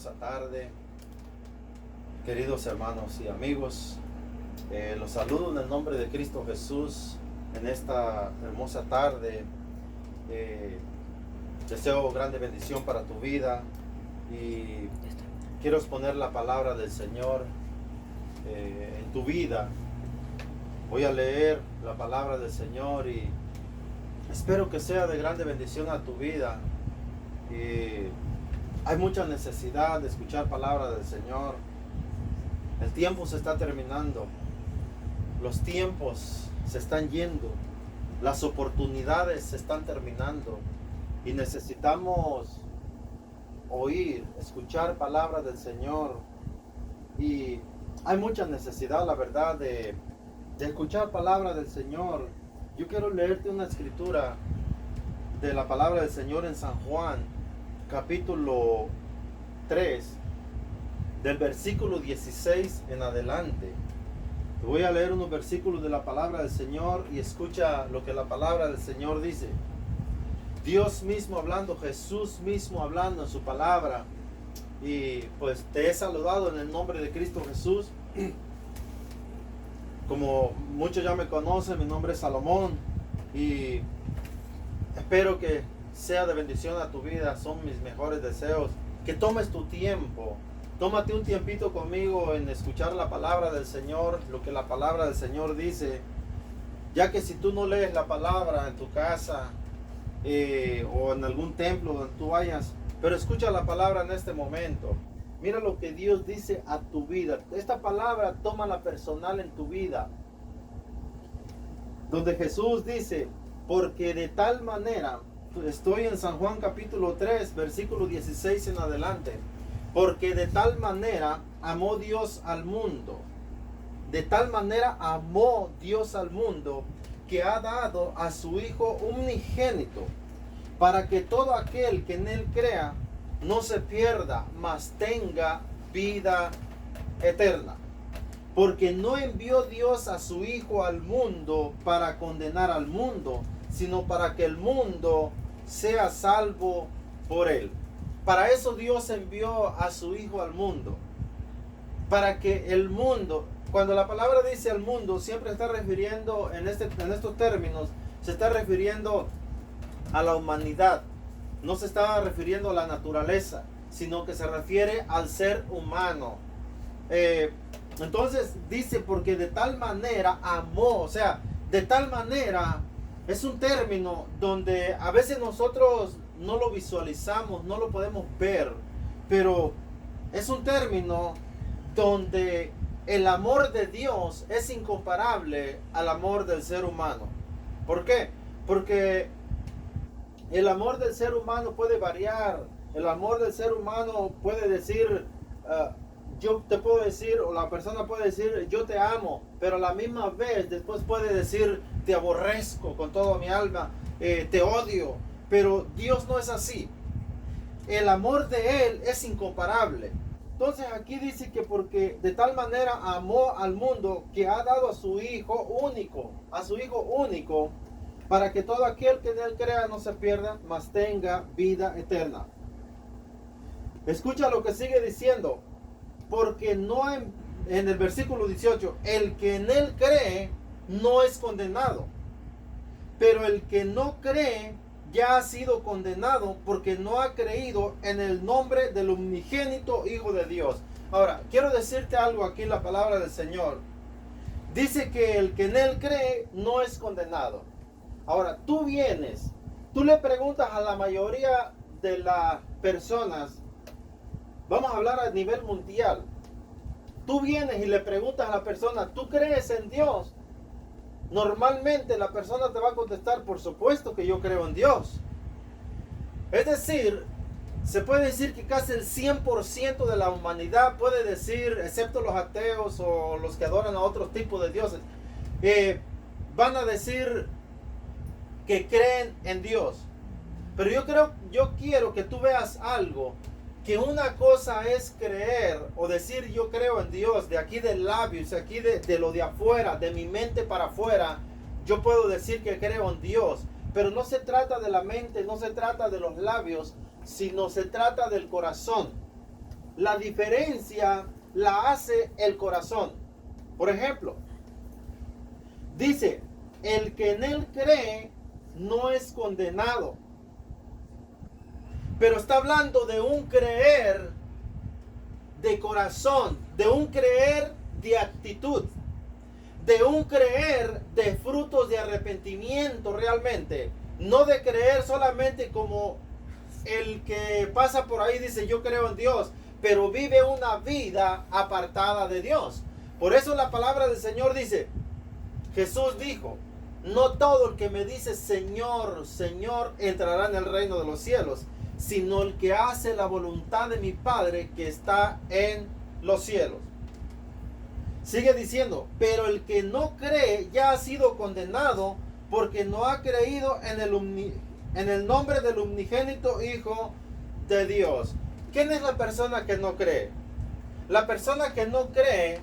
hermosa tarde, queridos hermanos y amigos. Los saludo en el nombre de Cristo Jesús en esta hermosa tarde. Deseo grande bendición para tu vida y quiero exponer la palabra del Señor en tu vida. Voy a leer la palabra del Señor y espero que sea de grande bendición a tu vida. Hay mucha necesidad de escuchar palabra del Señor. El tiempo se está terminando. Los tiempos se están yendo. Las oportunidades se están terminando. Y necesitamos oír, escuchar palabra del Señor. Y hay mucha necesidad, la verdad, de escuchar palabra del Señor. Yo quiero leerte una escritura de la palabra del Señor en San Juan, capítulo 3, del versículo 16 en adelante. Te voy a leer unos versículos de la palabra del Señor y escucha lo que la palabra del Señor dice. Dios mismo hablando, Jesús mismo hablando en su palabra. Y pues te he saludado en el nombre de Cristo Jesús. Como muchos ya me conocen, mi nombre es Salomón y espero que sea de bendición a tu vida. Son mis mejores deseos. Que tomes tu tiempo. Tómate un tiempito conmigo en escuchar la palabra del Señor, lo que la palabra del Señor dice. Ya que si tú no lees la palabra en tu casa o en algún templo donde tú vayas, pero escucha la palabra en este momento. Mira lo que Dios dice a tu vida. Esta palabra tómala personal en tu vida. Donde Jesús dice, porque de tal manera, estoy en San Juan capítulo 3, versículo 16 en adelante. Porque de tal manera amó Dios al mundo. De tal manera amó Dios al mundo que ha dado a su Hijo unigénito, para que todo aquel que en él crea no se pierda, mas tenga vida eterna. Porque no envió Dios a su Hijo al mundo para condenar al mundo, sino para que el mundo sea salvo por él. Para eso Dios envió a su Hijo al mundo. Para que el mundo, cuando la palabra dice al mundo, siempre está refiriendo en estos términos, se está refiriendo a la humanidad. No se está refiriendo a la naturaleza, sino que se refiere al ser humano. Entonces dice, porque de tal manera amó, o sea, de tal manera es un término donde a veces nosotros no lo visualizamos, no lo podemos ver, pero es un término donde el amor de Dios es incomparable al amor del ser humano. ¿Por qué? Porque el amor del ser humano puede variar. El amor del ser humano puede decir, yo te puedo decir, o la persona puede decir, yo te amo, pero a la misma vez después puede decir, te aborrezco con toda mi alma, te odio. Pero Dios no es así. El amor de Él es incomparable. Entonces aquí dice que porque de tal manera amó al mundo que ha dado a su Hijo único, para que todo aquel que en él crea no se pierda, mas tenga vida eterna. Escucha lo que sigue diciendo, porque no en el versículo 18, el que en él cree no es condenado, pero el que no cree ya ha sido condenado porque no ha creído en el nombre del unigénito Hijo de Dios. Ahora, quiero decirte algo aquí en la palabra del Señor. Dice que el que en él cree no es condenado. Ahora, tú le preguntas a la mayoría de las personas, vamos a hablar a nivel mundial. Tú vienes y le preguntas a la persona, ¿tú crees en Dios? Normalmente la persona te va a contestar, por supuesto que yo creo en Dios. Es decir, se puede decir que casi el 100% de la humanidad puede decir, excepto los ateos o los que adoran a otros tipos de dioses, van a decir que creen en Dios. Pero yo quiero que tú veas algo, que una cosa es creer o decir yo creo en Dios, de aquí del labio, de aquí de lo de afuera, de mi mente para afuera, yo puedo decir que creo en Dios. Pero no se trata de la mente, no se trata de los labios, sino se trata del corazón. la diferencia la hace el corazón. Por ejemplo, dice, el que en él cree no es condenado. Pero está hablando de un creer de corazón, de un creer de actitud, de un creer de frutos de arrepentimiento realmente. No de creer solamente como el que pasa por ahí y dice yo creo en Dios, pero vive una vida apartada de Dios. Por eso la palabra del Señor dice, Jesús dijo, no todo el que me dice Señor, Señor entrará en el reino de los cielos, sino el que hace la voluntad de mi Padre que está en los cielos. Sigue diciendo, pero el que no cree ya ha sido condenado porque no ha creído en el nombre del unigénito Hijo de Dios. ¿Quién es la persona que no cree? La persona que no cree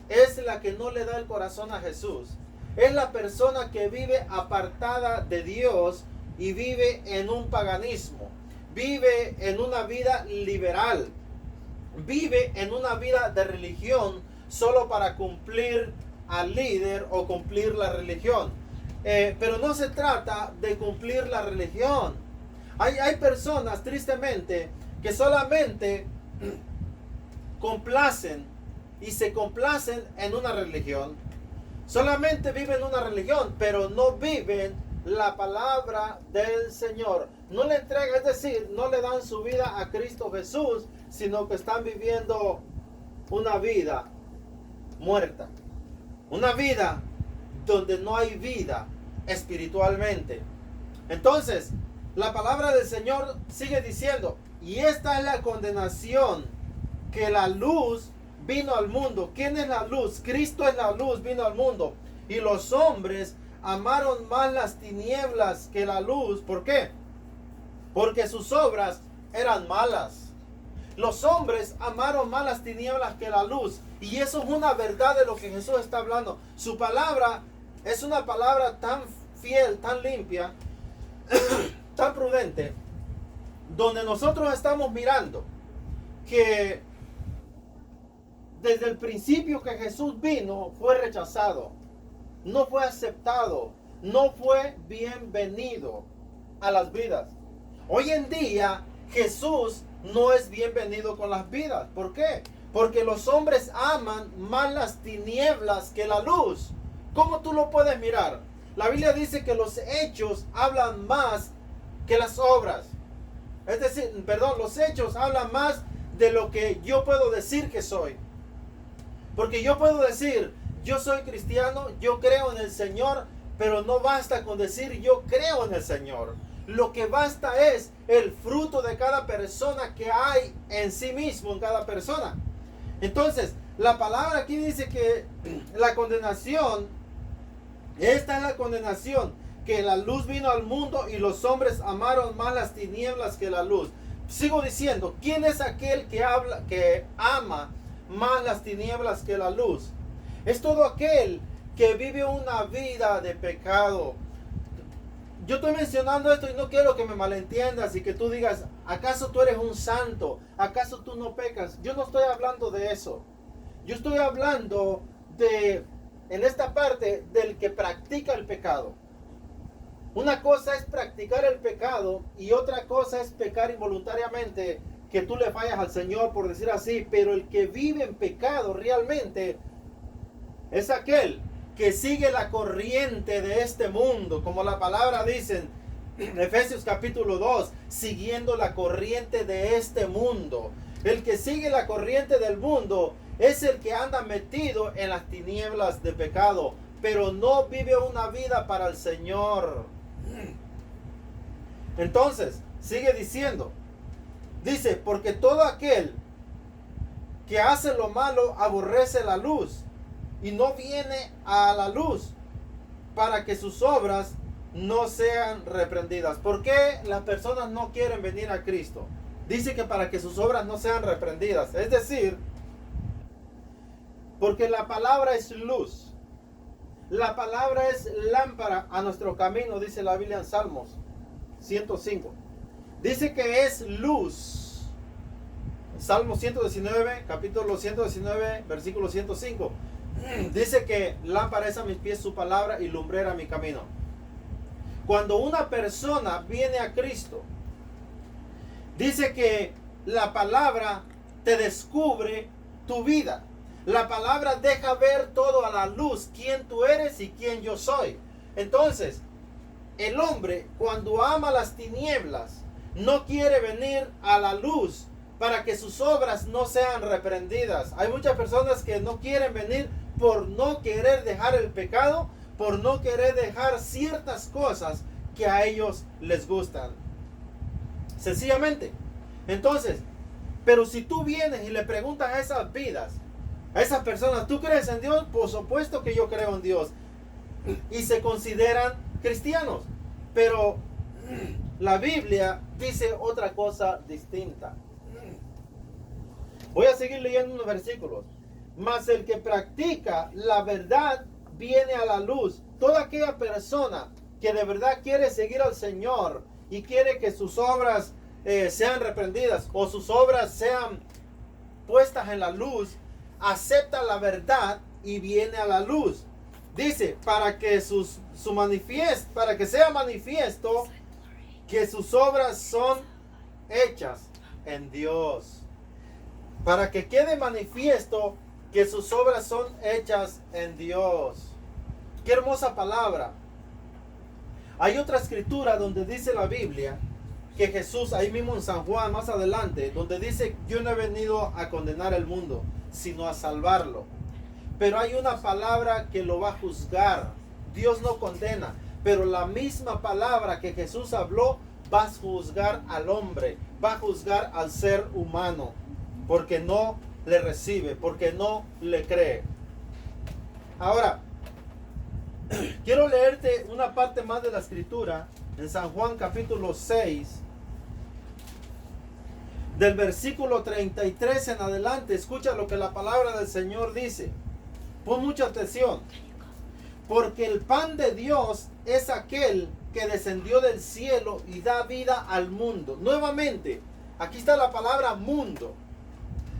es la que no le da el corazón a Jesús. Es la persona que vive apartada de Dios y vive en un paganismo. Vive en una vida liberal. Vive en una vida de religión solo para cumplir al líder o cumplir la religión. Pero no se trata de cumplir la religión. Hay personas, tristemente, que solamente complacen y se complacen en una religión. Solamente viven una religión, pero no viven la palabra del Señor. No le entregan, es decir, no le dan su vida a Cristo Jesús, sino que están viviendo una vida muerta. Una vida donde no hay vida espiritualmente. Entonces, la palabra del Señor sigue diciendo, y esta es la condenación, que la luz vino al mundo. ¿Quién es la luz? Cristo es la luz, vino al mundo. Y los hombres amaron más las tinieblas que la luz. ¿Por qué? Porque sus obras eran malas. Los hombres amaron más las tinieblas que la luz. Y eso es una verdad de lo que Jesús está hablando. Su palabra es una palabra tan fiel, tan limpia, tan prudente, donde nosotros estamos mirando que desde el principio que Jesús vino fue rechazado, no fue aceptado, no fue bienvenido a las vidas. Hoy en día Jesús no es bienvenido con las vidas. ¿Por qué? Porque los hombres aman más las tinieblas que la luz. ¿Cómo tú lo puedes mirar? La Biblia dice que los hechos hablan más que las obras. Es decir, los hechos hablan más de lo que yo puedo decir que soy. Porque yo puedo decir, yo soy cristiano, yo creo en el Señor, pero no basta con decir yo creo en el Señor. Lo que basta es el fruto de cada persona que hay en sí mismo, en cada persona. Entonces, la palabra aquí dice que la condenación, esta es la condenación, que la luz vino al mundo y los hombres amaron más las tinieblas que la luz. Sigo diciendo, ¿quién es aquel que ama más las tinieblas que la luz? Es todo aquel que vive una vida de pecado. Yo estoy mencionando esto y no quiero que me malentiendas y que tú digas, ¿acaso tú eres un santo? ¿Acaso tú no pecas? Yo no estoy hablando de eso. Yo estoy hablando en esta parte, del que practica el pecado. Una cosa es practicar el pecado y otra cosa es pecar involuntariamente, que tú le fallas al Señor, por decir así. Pero el que vive en pecado realmente es aquel que sigue la corriente de este mundo, como la palabra dice en Efesios capítulo 2, siguiendo la corriente de este mundo. El que sigue la corriente del mundo es el que anda metido en las tinieblas de pecado, pero no vive una vida para el Señor. Entonces, sigue diciendo, dice, porque todo aquel que hace lo malo aborrece la luz y no viene a la luz para que sus obras no sean reprendidas. ¿Por qué las personas no quieren venir a Cristo? Dice que para que sus obras no sean reprendidas. Es decir, porque la palabra es luz. La palabra es lámpara a nuestro camino, dice la Biblia en Salmos 105. Dice que es luz. Salmo 119, capítulo 119, versículo 105. Dice que lámpara es a mis pies su palabra y lumbrera mi camino. Cuando una persona viene a Cristo, dice que la palabra te descubre tu vida. La palabra deja ver todo a la luz, quién tú eres y quién yo soy. Entonces, el hombre cuando ama las tinieblas, no quiere venir a la luz para que sus obras no sean reprendidas. Hay muchas personas que no quieren venir por no querer dejar el pecado, por no querer dejar ciertas cosas que a ellos les gustan. Sencillamente. Entonces, pero si tú vienes y le preguntas a esas vidas, a esas personas, ¿tú crees en Dios? Por supuesto que yo creo en Dios. Y se consideran cristianos. Pero la Biblia dice otra cosa distinta. Voy a seguir leyendo unos versículos. Mas el que practica la verdad viene a la luz. Toda aquella persona que de verdad quiere seguir al Señor y quiere que sus obras sean reprendidas o sus obras sean puestas en la luz, acepta la verdad y viene a la luz. Dice, para que para que sea manifiesto que sus obras son hechas en Dios. Para que quede manifiesto que sus obras son hechas en Dios. Qué hermosa palabra. Hay otra escritura donde dice la Biblia que Jesús, ahí mismo en San Juan, más adelante, donde dice, yo no he venido a condenar el mundo, sino a salvarlo. Pero hay una palabra que lo va a juzgar. Dios no condena, pero la misma palabra que Jesús habló va a juzgar al hombre, va a juzgar al ser humano, porque no le recibe, porque no le cree. Ahora, quiero leerte una parte más de la escritura en San Juan capítulo 6, del versículo 33 en adelante. Escucha lo que la palabra del Señor dice. Pon mucha atención. Porque el pan de Dios es aquel que descendió del cielo y da vida al mundo. Nuevamente, aquí está la palabra mundo.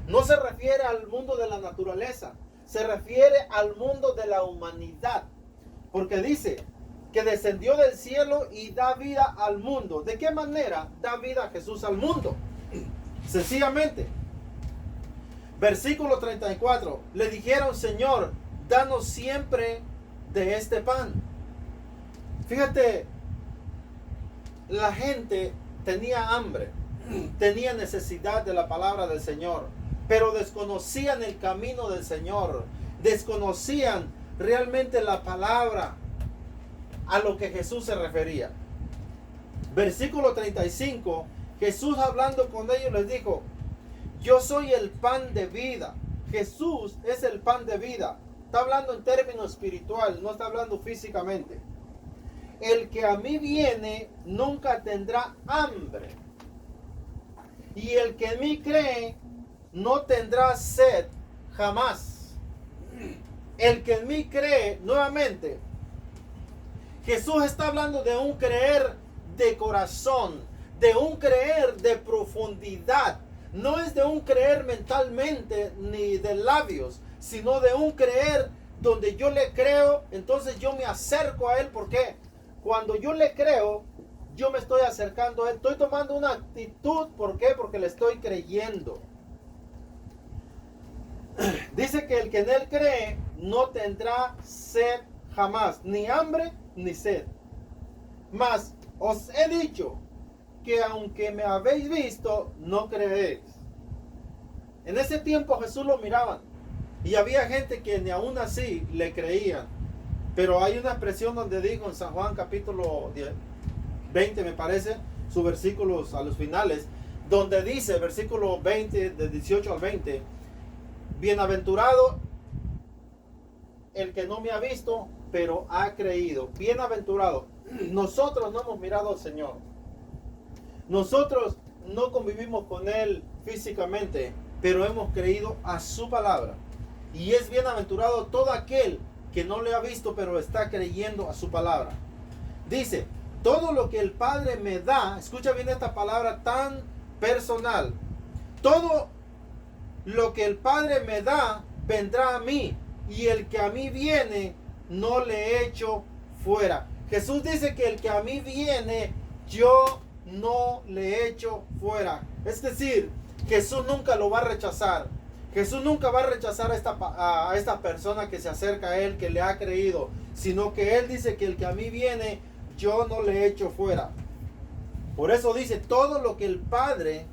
No se refiere al mundo de la naturaleza, se refiere al mundo de la humanidad. Porque dice que descendió del cielo y da vida al mundo. ¿De qué manera da vida Jesús al mundo? Sencillamente. Versículo 34. Le dijeron, Señor, danos siempre de este pan. Fíjate, la gente tenía hambre, tenía necesidad de la palabra del Señor, pero desconocían el camino del Señor, desconocían realmente la palabra a lo que Jesús se refería. Versículo 35, Jesús hablando con ellos les dijo, yo soy el pan de vida. Jesús es el pan de vida. Está hablando en términos espiritual, no está hablando físicamente. El que a mí viene nunca tendrá hambre. Y el que en mí cree no tendrá sed jamás. El que en mí cree, nuevamente, Jesús está hablando de un creer de corazón, de un creer de profundidad. No es de un creer mentalmente ni de labios, sino de un creer donde yo le creo, entonces yo me acerco a Él. ¿Por qué? Cuando yo le creo, yo me estoy acercando a Él. Estoy tomando una actitud. ¿Por qué? Porque le estoy creyendo. Dice que el que en Él cree no tendrá sed jamás, ni hambre ni sed. Mas os he dicho que aunque me habéis visto, no creéis. En ese tiempo Jesús lo miraban y había gente que ni aún así le creían. Pero hay una expresión donde dijo en San Juan capítulo 20, me parece, sus versículos a los finales, donde dice, versículo 20, de 18 al 20, bienaventurado el que no me ha visto, pero ha creído. Bienaventurado. Nosotros no hemos mirado al Señor. Nosotros no convivimos con Él físicamente, pero hemos creído a su palabra. Y es bienaventurado todo aquel que no le ha visto, pero está creyendo a su palabra. Dice, todo lo que el Padre me da, escucha bien esta palabra tan personal, todo lo que el Padre me da, vendrá a mí, y el que a mí viene, no le echo fuera. Jesús dice que el que a mí viene, yo no le echo fuera. Es decir, Jesús nunca lo va a rechazar. Jesús nunca va a rechazar a esta persona que se acerca a Él, que le ha creído, sino que Él dice que el que a mí viene, yo no le echo fuera. Por eso dice, todo lo que el Padre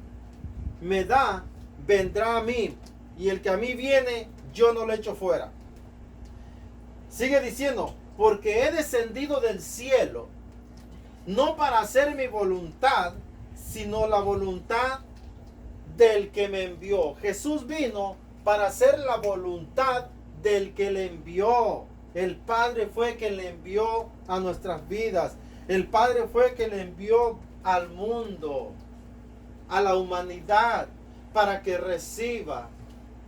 me da, vendrá a mí, y el que a mí viene, yo no le echo fuera. Sigue diciendo, porque he descendido del cielo, no para hacer mi voluntad, sino la voluntad del que me envió. Jesús vino para hacer la voluntad del que le envió. El Padre fue quien le envió a nuestras vidas. El Padre fue quien le envió al mundo, a la humanidad, para que reciba,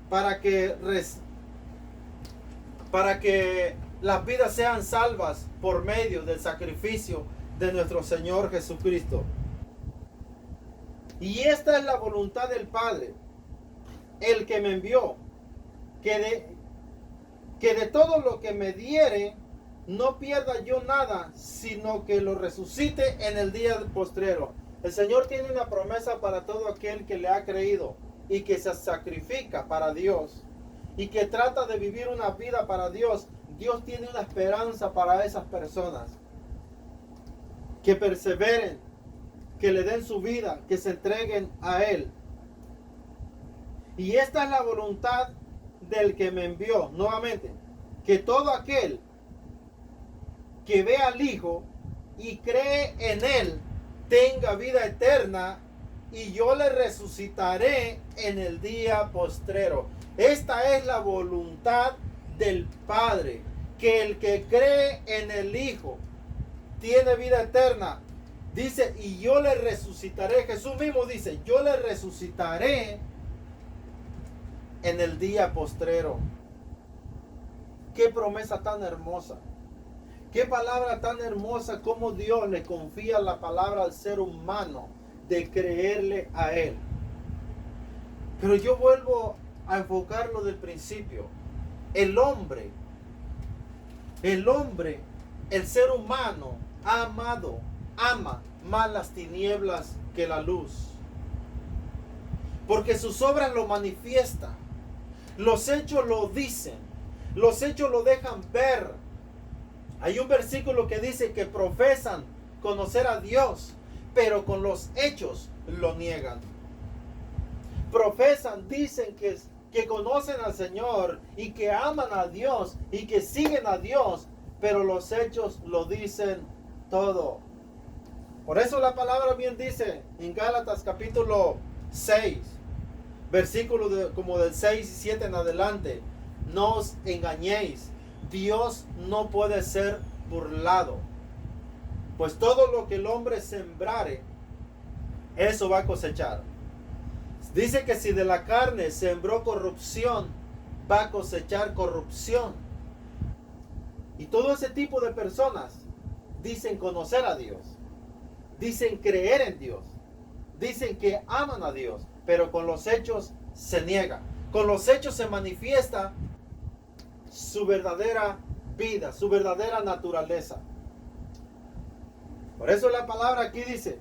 para que las vidas sean salvas por medio del sacrificio de nuestro Señor Jesucristo. Y esta es la voluntad del Padre, el que me envió, que de todo lo que me diere, no pierda yo nada, sino que lo resucite en el día postrero. El Señor tiene una promesa para todo aquel que le ha creído y que se sacrifica para Dios y que trata de vivir una vida para Dios. Dios tiene una esperanza para esas personas que perseveren, que le den su vida, que se entreguen a Él. Y esta es la voluntad del que me envió. Nuevamente, que todo aquel que ve al Hijo y cree en Él tenga vida eterna, y yo le resucitaré en el día postrero. Esta es la voluntad del Padre, que el que cree en el Hijo tiene vida eterna. Dice, y yo le resucitaré. Jesús mismo dice, yo le resucitaré en el día postrero. Qué promesa tan hermosa. Qué palabra tan hermosa, como Dios le confía la palabra al ser humano de creerle a Él. Pero yo vuelvo a enfocarlo del principio. El hombre, el ser humano ama más las tinieblas que la luz. Porque sus obras lo manifiestan. Los hechos lo dicen. Los hechos lo dejan ver. Hay un versículo que dice que profesan conocer a Dios, pero con los hechos lo niegan. Profesan, dicen que conocen al Señor y que aman a Dios y que siguen a Dios, pero los hechos lo dicen todo. Por eso la palabra bien dice en Gálatas capítulo 6, versículos como del 6 y 7 en adelante: no os engañéis, Dios no puede ser burlado, pues todo lo que el hombre sembrare, eso va a cosechar. Dice que si de la carne sembró corrupción, va a cosechar corrupción. Y todo ese tipo de personas dicen conocer a Dios, dicen creer en Dios, dicen que aman a Dios, pero con los hechos se niegan. Con los hechos se manifiesta su verdadera vida, su verdadera naturaleza. Por eso la palabra aquí dice: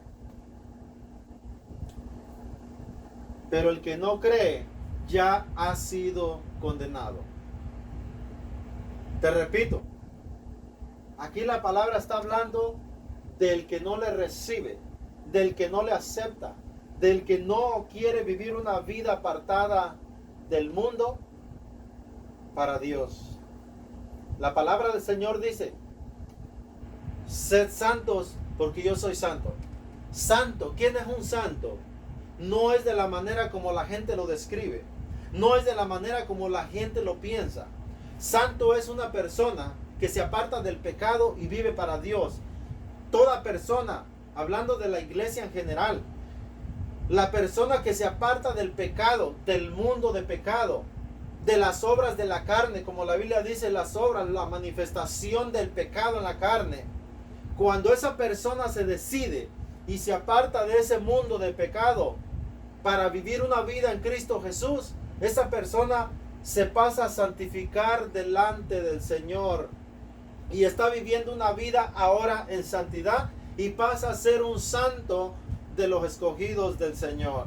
pero el que no cree ya ha sido condenado. Te repito, aquí la palabra está hablando del que no le recibe, del que no le acepta, del que no quiere vivir una vida apartada del mundo para Dios. La palabra del Señor dice: sed santos porque yo soy santo. Santo, ¿quién es un santo? No es de la manera como la gente lo describe, no es de la manera como la gente lo piensa. Santo es una persona que se aparta del pecado y vive para Dios. Toda persona, hablando de la iglesia en general, la persona que se aparta del pecado, del mundo de pecado, de las obras de la carne, como la Biblia dice, las obras, la manifestación del pecado en la carne. Cuando esa persona se decide y se aparta de ese mundo de pecado para vivir una vida en Cristo Jesús, esa persona se pasa a santificar delante del Señor y está viviendo una vida ahora en santidad y pasa a ser un santo de los escogidos del Señor.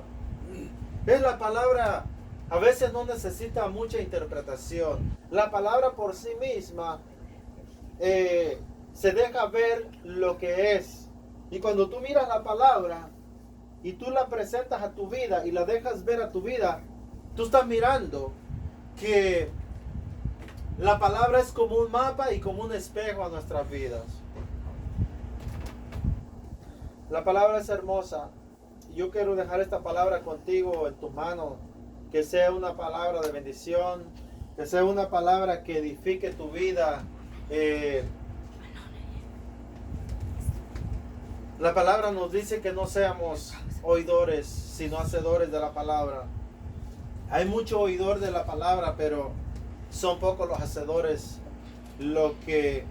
Es la palabra, a veces no necesita mucha interpretación. La palabra por sí misma se deja ver lo que es. Y cuando tú miras la palabra y tú la presentas a tu vida y la dejas ver a tu vida, tú estás mirando que la palabra es como un mapa y como un espejo a nuestras vidas. La palabra es hermosa. Yo quiero dejar esta palabra contigo en tus manos. Que sea una palabra de bendición. Que sea una palabra que edifique tu vida. La palabra nos dice que no seamos oidores, sino hacedores de la palabra. Hay mucho oidor de la palabra, pero son pocos los hacedores los que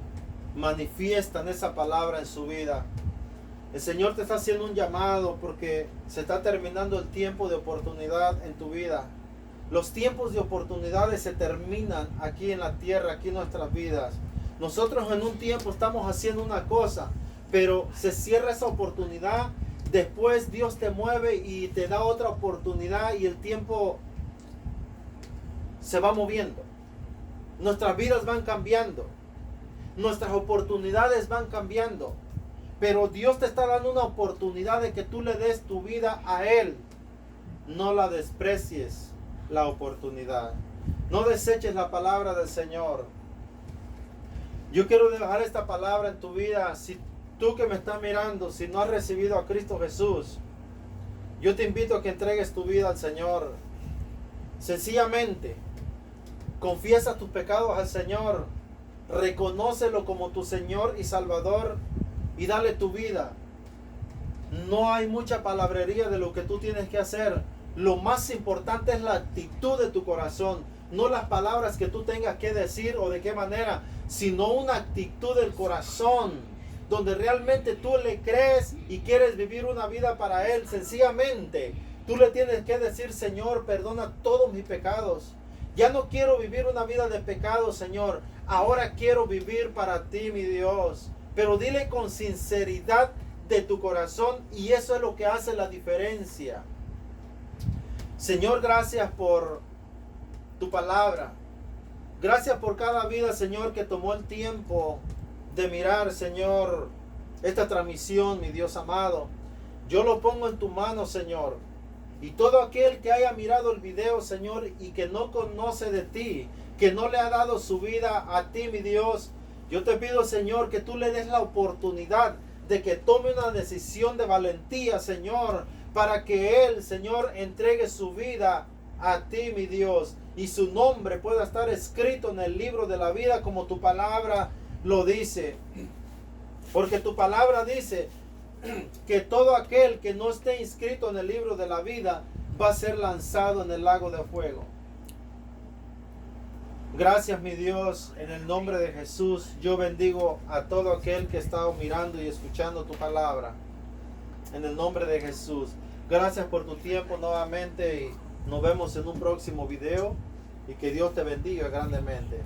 manifiestan esa palabra en su vida. El Señor te está haciendo un llamado porque se está terminando el tiempo de oportunidad en tu vida. Los tiempos de oportunidades se terminan aquí en la tierra, aquí en nuestras vidas. Nosotros en un tiempo estamos haciendo una cosa, pero se cierra esa oportunidad. Después Dios te mueve y te da otra oportunidad y el tiempo se va moviendo. Nuestras vidas van cambiando. Nuestras oportunidades van cambiando. Pero Dios te está dando una oportunidad de que tú le des tu vida a Él. No la desprecies la oportunidad. No deseches la palabra del Señor. Yo quiero dejar esta palabra en tu vida. Si tú que me estás mirando, si no has recibido a Cristo Jesús, yo te invito a que entregues tu vida al Señor. Sencillamente, confiesa tus pecados al Señor. Reconócelo como tu Señor y Salvador y dale tu vida. No hay mucha palabrería de lo que tú tienes que hacer. Lo más importante es la actitud de tu corazón, no las palabras que tú tengas que decir o de qué manera, sino una actitud del corazón, donde realmente tú le crees y quieres vivir una vida para Él. Sencillamente, tú le tienes que decir: Señor, perdona todos mis pecados. Ya no quiero vivir una vida de pecado, Señor. Ahora quiero vivir para ti, mi Dios. Pero dile con sinceridad de tu corazón, y eso es lo que hace la diferencia. Señor, gracias por tu palabra. Gracias por cada vida, Señor, que tomó el tiempo de mirar, Señor, esta transmisión, mi Dios amado. Yo lo pongo en tu mano, Señor. Y todo aquel que haya mirado el video, Señor, y que no conoce de ti, que no le ha dado su vida a ti, mi Dios, yo te pido, Señor, que tú le des la oportunidad de que tome una decisión de valentía, Señor, para que Él, Señor, entregue su vida a ti, mi Dios, y su nombre pueda estar escrito en el libro de la vida como tu palabra lo dice. Porque tu palabra dice que todo aquel que no esté inscrito en el libro de la vida va a ser lanzado en el lago de fuego. Gracias, mi Dios, en el nombre de Jesús. Yo bendigo a todo aquel que está mirando y escuchando tu palabra. En el nombre de Jesús. Gracias por tu tiempo nuevamente y nos vemos en un próximo video. Y que Dios te bendiga grandemente.